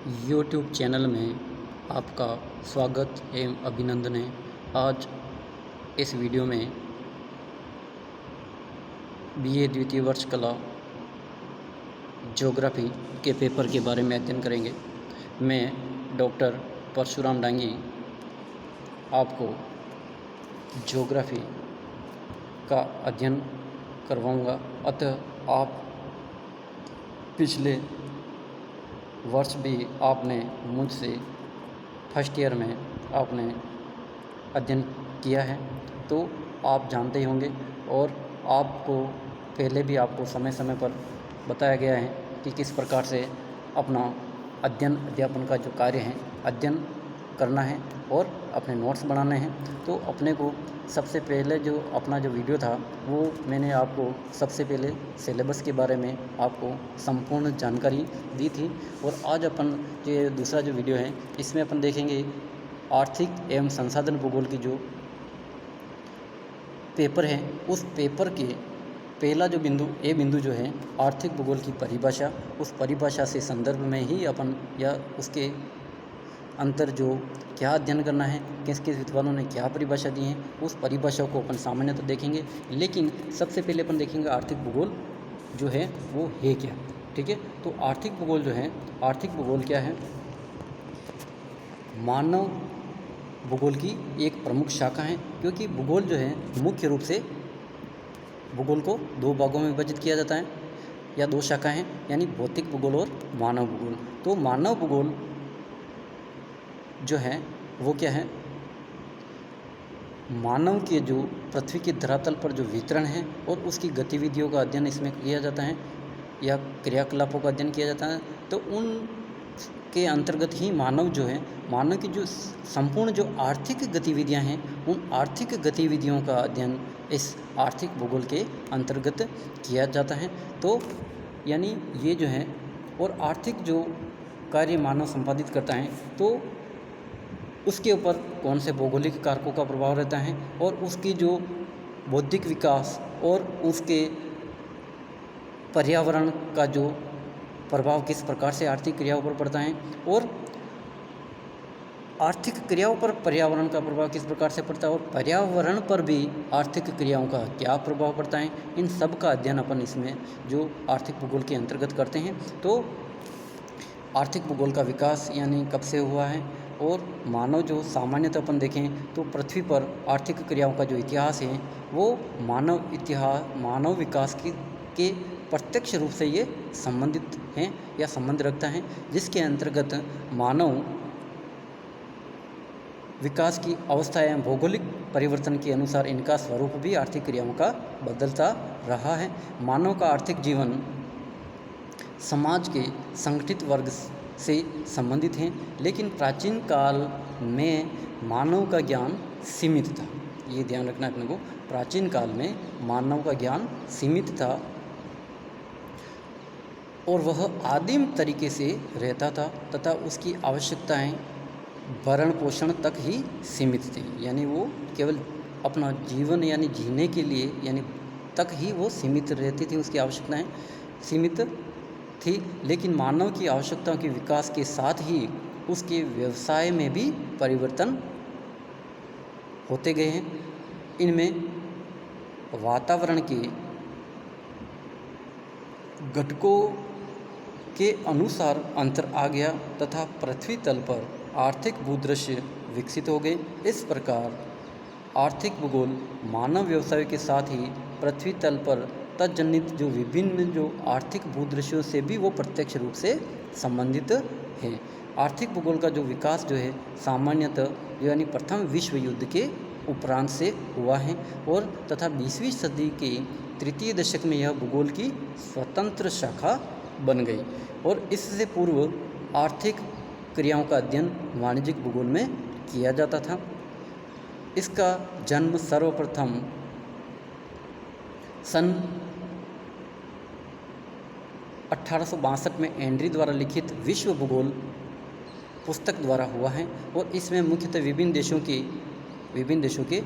YouTube channel में आपका स्वागत एवं अभिनंदन है। आज इस वीडियो में बीए द्वितीय वर्ष कला ज्योग्राफी के पेपर के बारे में अध्ययन करेंगे। मैं डॉक्टर परशुराम डांगी आपको ज्योग्राफी का अध्ययन करवाऊंगा। अतः आप पिछले वर्ष भी आपने मुझसे फर्स्ट ईयर में आपने अध्ययन किया है तो आप जानते ही होंगे, और आपको पहले भी आपको समय समय पर बताया गया है कि किस प्रकार से अपना अध्यापन का जो कार्य है अध्ययन करना है और अपने नोट्स बनाने हैं। तो अपने को सबसे पहले जो अपना जो वीडियो था वो मैंने आपको सबसे पहले सिलेबस के बारे में आपको संपूर्ण जानकारी दी थी, और आज अपन ये दूसरा जो वीडियो है इसमें अपन देखेंगे आर्थिक एवं संसाधन भूगोल की जो पेपर है उस पेपर के पहला जो बिंदु ए बिंदु जो है आर्थिक भूगोल की परिभाषा, उस परिभाषा से संदर्भ में ही अपन या उसके अंतर जो क्या अध्ययन करना है, किस किस विद्वानों ने क्या परिभाषा दी है, उस परिभाषा को अपन सामान्यतः देखेंगे। लेकिन सबसे पहले अपन देखेंगे आर्थिक भूगोल जो है वो है क्या। ठीक है, तो आर्थिक भूगोल जो है, आर्थिक भूगोल क्या है? मानव भूगोल की एक प्रमुख शाखा है, क्योंकि भूगोल जो है मुख्य रूप से भूगोल को दो भागों में विभाजित किया जाता है या दो शाखाएं हैं, यानी भौतिक भूगोल और मानव भूगोल। तो मानव भूगोल जो है वो क्या है? मानव के जो पृथ्वी के धरातल पर जो वितरण है और उसकी गतिविधियों का अध्ययन इसमें किया जाता है या क्रियाकलापों का अध्ययन किया जाता है। तो उन के अंतर्गत ही मानव जो है, मानव की जो संपूर्ण जो आर्थिक गतिविधियां हैं उन आर्थिक गतिविधियों का अध्ययन इस आर्थिक भूगोल के अंतर्गत किया जाता है। तो यानी ये जो है, और आर्थिक जो कार्य मानव संपादित करता है तो उसके ऊपर कौन से भौगोलिक कारकों का प्रभाव रहता है और उसकी जो बौद्धिक विकास और उसके पर्यावरण का जो प्रभाव किस प्रकार से आर्थिक क्रियाओं पर पड़ता है, और आर्थिक क्रियाओं पर पर्यावरण का प्रभाव किस प्रकार से पड़ता है, और पर्यावरण पर भी आर्थिक क्रियाओं का क्या प्रभाव पड़ता है, इन सब का अध्ययन अपन इसमें जो आर्थिक भूगोल के अंतर्गत करते हैं। तो आर्थिक भूगोल का विकास यानी कब से हुआ है, और मानव जो सामान्यतः अपन देखें तो पृथ्वी पर आर्थिक क्रियाओं का जो इतिहास है वो मानव इतिहास, मानव विकास के प्रत्यक्ष रूप से ये संबंधित हैं या संबंध रखता है, जिसके अंतर्गत मानव विकास की अवस्था एवं भौगोलिक परिवर्तन के अनुसार इनका स्वरूप भी आर्थिक क्रियाओं का बदलता रहा है। मानव का आर्थिक जीवन समाज के संगठित वर्ग से संबंधित हैं, लेकिन प्राचीन काल में मानव का ज्ञान सीमित था। ये ध्यान रखना अपने को, प्राचीन काल में मानव का ज्ञान सीमित था और वह आदिम तरीके से रहता था तथा उसकी आवश्यकताएं भरण पोषण तक ही सीमित थी। यानी वो केवल अपना जीवन यानी जीने के लिए यानी तक ही वो सीमित रहती थी, उसकी आवश्यकताएं सीमित थी। लेकिन मानव की आवश्यकताओं के विकास के साथ ही उसके व्यवसाय में भी परिवर्तन होते गए हैं। इनमें वातावरण के घटकों के अनुसार अंतर आ गया तथा पृथ्वी तल पर आर्थिक भूदृश्य विकसित हो गए। इस प्रकार आर्थिक भूगोल मानव व्यवसाय के साथ ही पृथ्वी तल पर तत्जनित जो विभिन्न जो आर्थिक भूदृश्यों से भी वो प्रत्यक्ष रूप से संबंधित है। आर्थिक भूगोल का जो विकास जो है सामान्यतः यानी प्रथम विश्व युद्ध के उपरांत से हुआ है, और तथा 20वीं सदी के तृतीय दशक में यह भूगोल की स्वतंत्र शाखा बन गई, और इससे पूर्व आर्थिक क्रियाओं का अध्ययन वाणिज्यिक भूगोल में किया जाता था। इसका जन्म सर्वप्रथम सन 1862 में एंड्री द्वारा लिखित विश्व भूगोल पुस्तक द्वारा हुआ है, और इसमें मुख्यतः विभिन्न देशों के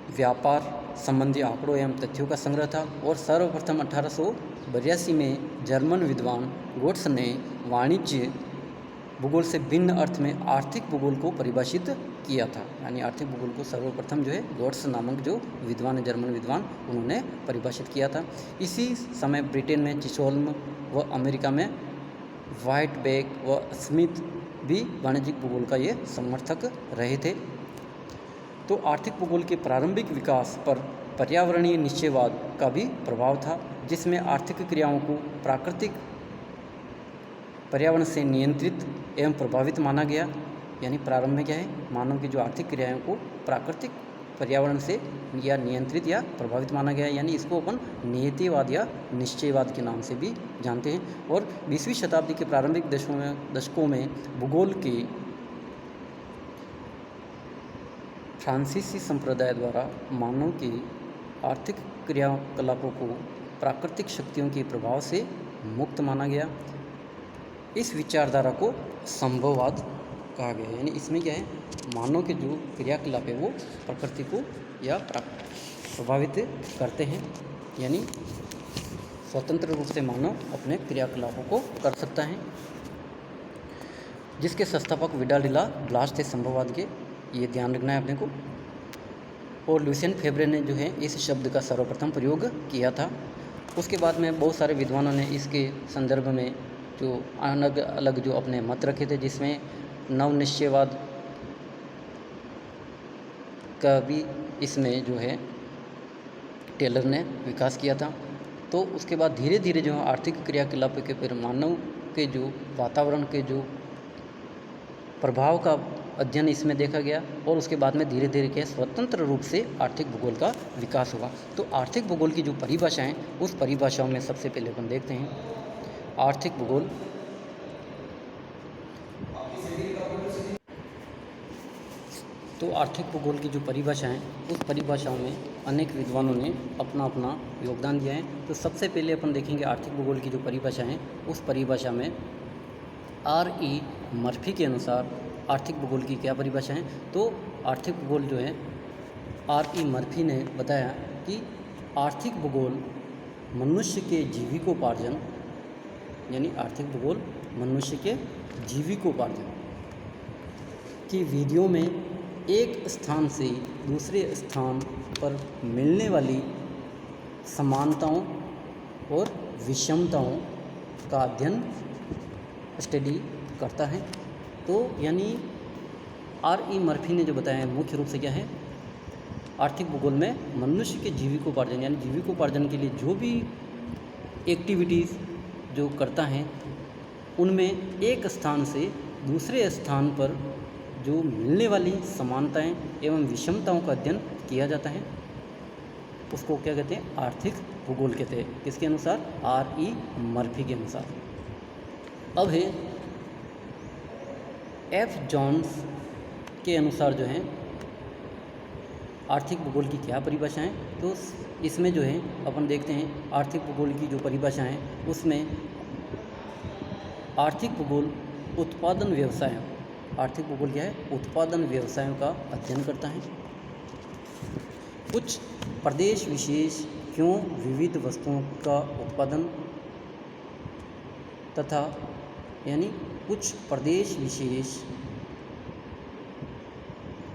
व्यापार संबंधी आंकड़ों एवं तथ्यों का संग्रह था। और सर्वप्रथम 1882 में जर्मन विद्वान गोट्स ने वाणिज्य भूगोल से भिन्न अर्थ में आर्थिक भूगोल को परिभाषित किया था। यानी आर्थिक भूगोल को सर्वप्रथम जो है गोट्स नामक जो विद्वान है, जर्मन विद्वान, उन्होंने परिभाषित किया था। इसी समय ब्रिटेन में चिसोल्म व अमेरिका में व्हाइटबेक व स्मिथ भी वाणिज्यिक भूगोल का ये समर्थक रहे थे। तो आर्थिक भूगोल के प्रारंभिक विकास पर पर्यावरणीय निश्चयवाद का भी प्रभाव था, जिसमें आर्थिक क्रियाओं को प्राकृतिक पर्यावरण से नियंत्रित एवं प्रभावित माना गया। यानी प्रारंभ में क्या है, मानव की जो आर्थिक क्रियाओं को प्राकृतिक पर्यावरण से या नियंत्रित या प्रभावित माना गया। यानी इसको अपन नियतिवाद या निश्चयवाद के नाम से भी जानते हैं। और 20वीं शताब्दी के प्रारंभिक दशकों में भूगोल के फ्रांसीसी संप्रदाय द्वारा मानव की आर्थिक क्रियाकलापों को प्राकृतिक शक्तियों के प्रभाव से मुक्त माना गया। इस विचारधारा को संभववाद कहा गया। यानी इसमें क्या है, मानव के जो क्रियाकलाप है वो प्रकृति को या प्रभावित करते हैं। यानी स्वतंत्र रूप से मानव अपने क्रियाकलापों को कर सकता है, जिसके संस्थापक विडाल डिला ब्लास थे संभववाद के, ये ध्यान रखना है अपने को। और लुसियन फेब्रे ने जो है इस शब्द का सर्वप्रथम प्रयोग किया था। उसके बाद में बहुत सारे विद्वानों ने इसके संदर्भ में जो अलग अलग जो अपने मत रखे थे, जिसमें नवनिश्चयवाद का भी इसमें जो है टेलर ने विकास किया था। तो उसके बाद धीरे धीरे जो आर्थिक क्रियाकलाप के फिर मानव के जो वातावरण के जो प्रभाव का अध्ययन इसमें देखा गया। और उसके बाद में धीरे धीरे क्या स्वतंत्र रूप से आर्थिक भूगोल का विकास हुआ। तो आर्थिक भूगोल की जो परिभाषा है, उस परिभाषाओं में सबसे पहले अपन देखते हैं आर्थिक भूगोल। तो आर्थिक भूगोल की जो परिभाषा है, उस परिभाषाओं में अनेक विद्वानों ने अपना अपना योगदान दिया है। तो सबसे पहले अपन देखेंगे आर्थिक भूगोल की जो परिभाषा है, उस परिभाषा में R.E. मर्फी के अनुसार आर्थिक भूगोल की क्या परिभाषा है। तो आर्थिक भूगोल जो है R.E. मर्फी ने बताया कि आर्थिक भूगोल मनुष्य के जीविकोपार्जन, यानी आर्थिक भूगोल मनुष्य के जीविकोपार्जन की विधियों में एक स्थान से दूसरे स्थान पर मिलने वाली समानताओं और विषमताओं का अध्ययन स्टडी करता है। तो यानी R.E. मर्फी ने जो बताया है, मुख्य रूप से क्या है, आर्थिक भूगोल में मनुष्य के जीविकोपार्जन, यानी जीविकोपार्जन के लिए जो भी एक्टिविटीज़ जो करता है, उनमें एक स्थान से दूसरे स्थान पर जो मिलने वाली समानताएं एवं विषमताओं का अध्ययन किया जाता है, उसको क्या कहते हैं, आर्थिक भूगोल कहते हैं। किसके अनुसार, R.E. मर्फी के अनुसार। अब है F. जॉन्स के अनुसार जो है आर्थिक भूगोल की क्या परिभाषा है। तो इसमें जो है अपन देखते हैं आर्थिक भूगोल की जो परिभाषा है, उसमें आर्थिक भूगोल उत्पादन व्यवसाय, आर्थिक भूगोल क्या है, उत्पादन व्यवसायों का अध्ययन करता है। कुछ प्रदेश विशेष क्यों विविध वस्तुओं का उत्पादन तथा, यानी कुछ प्रदेश विशेष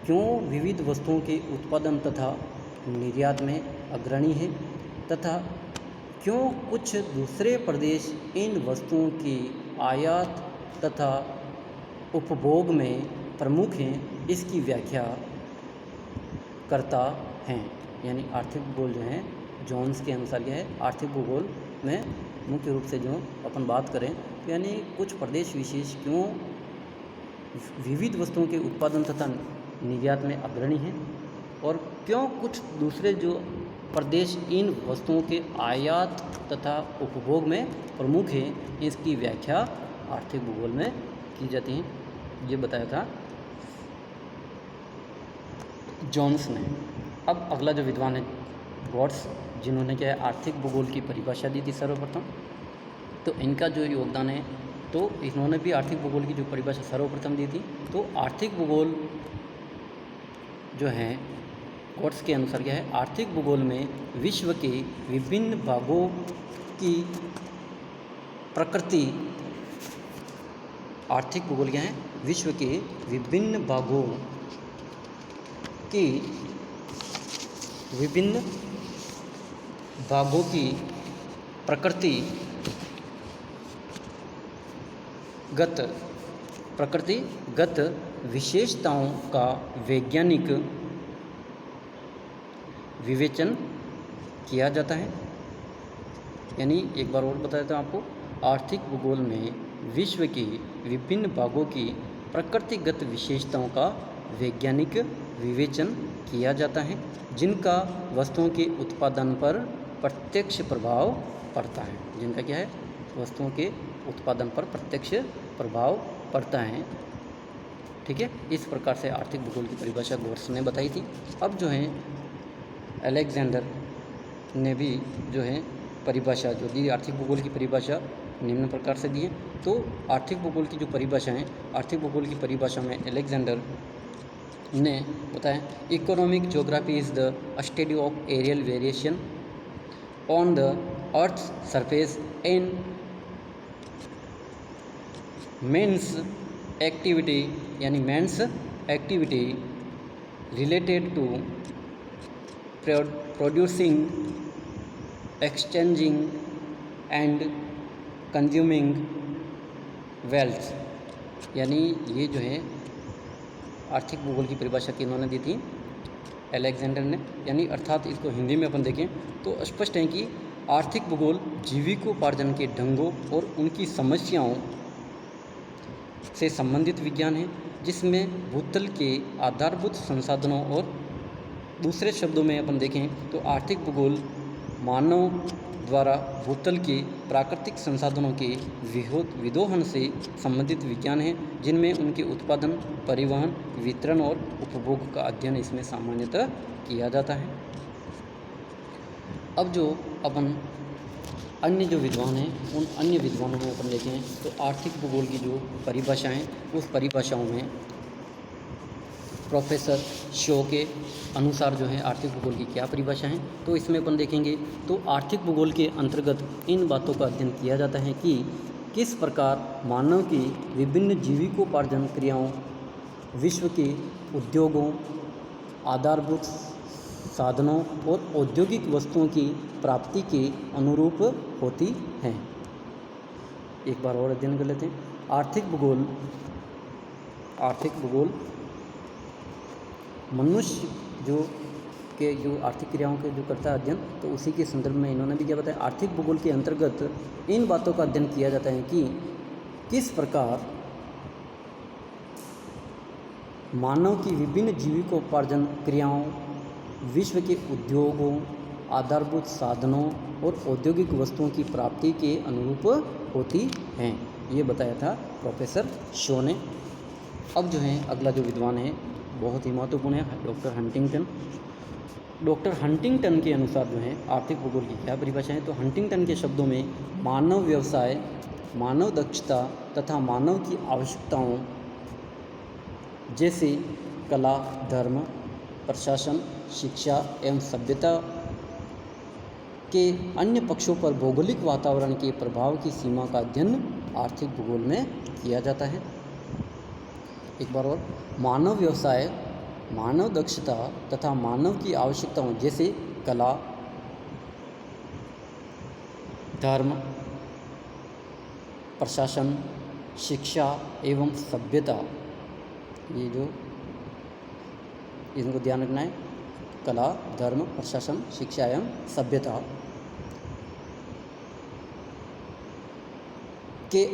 क्यों विविध वस्तुओं के उत्पादन तथा निर्यात में अग्रणी है तथा क्यों कुछ दूसरे प्रदेश इन वस्तुओं की आयात तथा उपभोग में प्रमुख हैं, इसकी व्याख्या करता हैं। यानी आर्थिक भूगोल जो है जॉन्स के अनुसार क्या है, आर्थिक भूगोल में मुख्य रूप से जो अपन बात करें, यानी कुछ प्रदेश विशेष क्यों विविध वस्तुओं के उत्पादन तथा निर्यात में अग्रणी हैं और क्यों कुछ दूसरे जो प्रदेश इन वस्तुओं के आयात तथा उपभोग में प्रमुख हैं, इसकी व्याख्या आर्थिक भूगोल में की जाती है। ये बताया था जॉन्स ने। अब अगला जो विद्वान है गॉट्स, जिन्होंने क्या है आर्थिक भूगोल की परिभाषा दी थी सर्वप्रथम। तो इनका जो योगदान है, तो इन्होंने भी आर्थिक भूगोल की जो परिभाषा सर्वप्रथम दी थी। तो आर्थिक भूगोल जो है गॉट्स के अनुसार क्या है, आर्थिक भूगोल में विश्व के विभिन्न भागों की प्रकृति आर्थिक भूगोल क्या है? विश्व के विभिन्न भागों की प्रकृतिगत विशेषताओं का वैज्ञानिक विवेचन किया जाता है। यानी एक बार और बता देता हूँ आपको, आर्थिक भूगोल में विश्व के विभिन्न भागों की प्रकृतिगत विशेषताओं का वैज्ञानिक विवेचन किया जाता है, जिनका वस्तुओं के उत्पादन पर प्रत्यक्ष प्रभाव पड़ता है। जिनका क्या है? वस्तुओं के उत्पादन पर प्रत्यक्ष प्रभाव पड़ता है। ठीक है, इस प्रकार से आर्थिक भूगोल की परिभाषा गोर्स ने बताई थी। अब जो है अलेक्जेंडर ने भी जो है परिभाषा जो दी, आर्थिक भूगोल की परिभाषा निम्न प्रकार से दी है। तो आर्थिक भूगोल की जो परिभाषा है, आर्थिक भूगोल की परिभाषा में अलेक्जेंडर ने बताया, economic geography is the study of areal variation on the earth surface and man's activity related to producing, exchanging and consuming wealth. यानी ये जो है आर्थिक भूगोल की परिभाषा की इन्होंने दी थी अलेक्जेंडर ने। यानी अर्थात इसको हिंदी में अपन देखें तो स्पष्ट है कि आर्थिक भूगोल जीविकोपार्जन के ढंगों और उनकी समस्याओं से संबंधित विज्ञान है, जिसमें भूतल के आधारभूत संसाधनों और दूसरे शब्दों में अपन देखें तो आर्थिक भूगोल मानव द्वारा भूतल के प्राकृतिक संसाधनों के विदोहन से संबंधित विज्ञान है, जिनमें उनके उत्पादन, परिवहन, वितरण और उपभोग का अध्ययन इसमें सामान्यतः किया जाता है। अब जो अपन अन्य जो विद्वान हैं, उन अन्य विद्वानों में अपन देखें तो आर्थिक भूगोल की जो परिभाषा हैं, उस परिभाषाओं में प्रोफेसर शो के अनुसार जो है आर्थिक भूगोल की क्या परिभाषा है, तो इसमें अपन देखेंगे तो आर्थिक भूगोल के अंतर्गत इन बातों का अध्ययन किया जाता है कि किस प्रकार मानव की विभिन्न जीविकोपार्जन क्रियाओं विश्व के उद्योगों, आधारभूत साधनों और औद्योगिक वस्तुओं की प्राप्ति के अनुरूप होती हैं। एक बार और अध्ययन कर लेते हैं। आर्थिक भूगोल मनुष्य जो आर्थिक क्रियाओं के जो करता है अध्ययन, तो उसी के संदर्भ में इन्होंने भी क्या बताया, आर्थिक भूगोल के अंतर्गत इन बातों का अध्ययन किया जाता है कि किस प्रकार मानव की विभिन्न जीविकोपार्जन क्रियाओं विश्व के उद्योगों, आधारभूत साधनों और औद्योगिक वस्तुओं की प्राप्ति के अनुरूप होती हैं। ये बताया था प्रोफेसर शो ने। अब जो है अगला जो विद्वान है बहुत ही महत्वपूर्ण है, डॉक्टर हंटिंगटन। डॉक्टर हंटिंगटन के अनुसार जो है आर्थिक भूगोल की क्या परिभाषा है, तो हंटिंगटन के शब्दों में मानव व्यवसाय, मानव दक्षता तथा मानव की आवश्यकताओं जैसे कला, धर्म, प्रशासन, शिक्षा एवं सभ्यता के अन्य पक्षों पर भौगोलिक वातावरण के प्रभाव की सीमा का अध्ययन आर्थिक भूगोल में किया जाता है। एक बार और, मानव व्यवसाय, मानव दक्षता तथा मानव की आवश्यकताओं जैसे कला, धर्म, प्रशासन, शिक्षा एवं सभ्यता, ये जो इनको ध्यान रखना है, कला, धर्म, प्रशासन, शिक्षा एवं सभ्यता के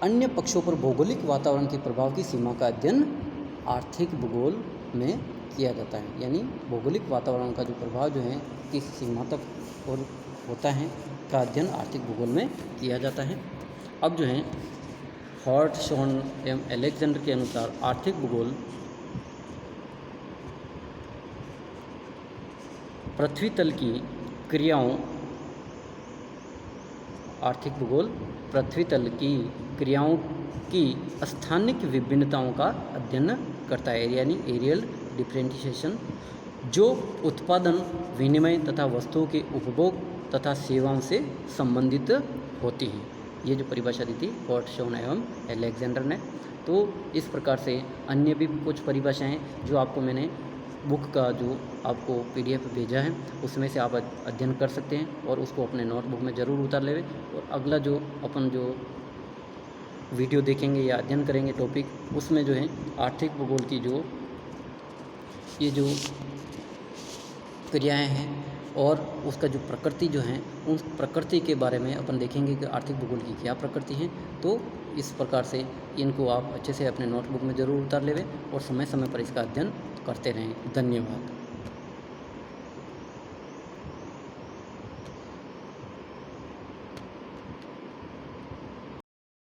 अन्य पक्षों पर भौगोलिक वातावरण के प्रभाव की सीमा का अध्ययन आर्थिक भूगोल में किया जाता है। यानी भौगोलिक वातावरण का जो प्रभाव जो है किस सीमा तक और होता है का अध्ययन आर्थिक भूगोल में किया जाता है। अब जो है हॉर्टशॉन एवं अलेक्जेंडर के अनुसार आर्थिक भूगोल पृथ्वी तल की क्रियाओं, आर्थिक भूगोल पृथ्वी तल की क्रियाओं की स्थानिक विभिन्नताओं का अध्ययन करता है, यानी एरियल डिफरेंशिएशन, जो उत्पादन, विनिमय तथा वस्तुओं के उपभोग तथा सेवाओं से संबंधित होती हैं। ये जो परिभाषा दी थी वॉटसन एवं अलेक्जेंडर ने। तो इस प्रकार से अन्य भी कुछ परिभाषाएं जो आपको मैंने बुक का जो आपको PDF भेजा है उसमें से आप अध्ययन कर सकते हैं और उसको अपने नोटबुक में ज़रूर उतार लें। और अगला जो अपन जो वीडियो देखेंगे या अध्ययन करेंगे टॉपिक, उसमें जो है आर्थिक भूगोल की जो ये जो क्रियाएं हैं और उसका जो प्रकृति जो है, उस प्रकृति के बारे में अपन देखेंगे कि आर्थिक भूगोल की क्या प्रकृति है। तो इस प्रकार से इनको आप अच्छे से अपने नोटबुक में ज़रूर उतार लें और समय समय पर इसका अध्ययन करते रहें। धन्यवाद।